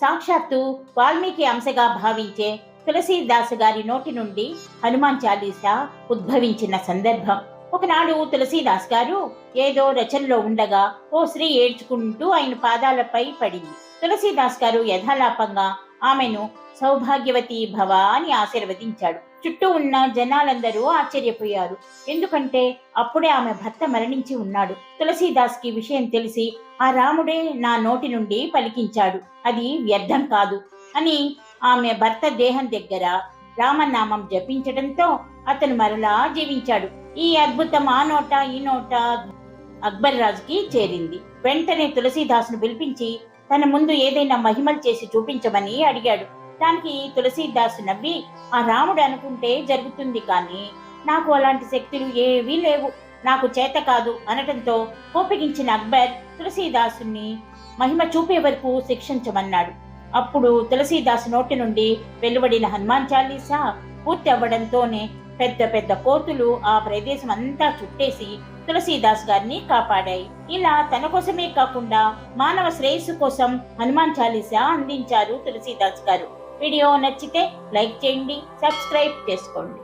సాక్షాత్తు వాల్మీకి అంశగా భావించే తులసీదాసు గారి నోటి నుండి హనుమాన్ చాలీసా ఉద్భవించిన సందర్భం. ఒకనాడు తులసీదాస్ గారు ఏదో రచనలో ఉండగా ఓ స్త్రీ ఏడ్చుకుంటూ ఆయన పాదాలపై పడింది. తులసీదాస్ గారు యథాలాపంగా ఆమెను సౌభాగ్యవతి భవ అని ఆశీర్వదించాడు. చుట్టూ ఉన్న జనాలందరూ ఆశ్చర్యపోయారు. ఎందుకంటే అప్పుడే ఆమె భర్త మరణించి ఉన్నాడు. తులసీదాస్ కి విషయం తెలిసి ఆ రాముడే నా నోటి నుండి పలికించాడు, అది వ్యర్థం కాదు అని ఆమె భర్త దేహం దగ్గర రామనామం జపించడంతో అతను మరలా జీవించాడు. ఈ అద్భుతం ఆ నోట ఈ నోట అక్బర్ రాజుకి చేరింది. వెంటనే తులసీదాసును పిలిపించి తన ముందు ఏదైనా మహిమలు చేసి చూపించమని అడిగాడు. దానికి తులసీదాసు నవ్వి, ఆ రాముడు అనుకుంటే జరుగుతుంది, కానీ నాకు అలాంటి శక్తులు ఏవీ లేవు, నాకు చేత కాదు అనటంతో కోపగించిన అక్బర్ తులసీదాసుని మహిమ చూపే వరకు శిక్షించమన్నాడు. అప్పుడు తులసీదాసు నోటి నుండి వెలువడిన హనుమాన్ చాలీసా పూర్తి అవ్వడంతోనే పెద్ద పెద్ద కోతులు ఆ ప్రదేశం అంతా చుట్టేసి తులసీదాస్ గారిని కాపాడాయి. ఇలా తన కోసమే కాకుండా మానవ శ్రేయస్సు కోసం హనుమాన్ చాలీసా అందించారు తులసీదాస్ గారు. వీడియో నచ్చితే లైక్ చేయండి, సబ్స్క్రైబ్ చేసుకోండి.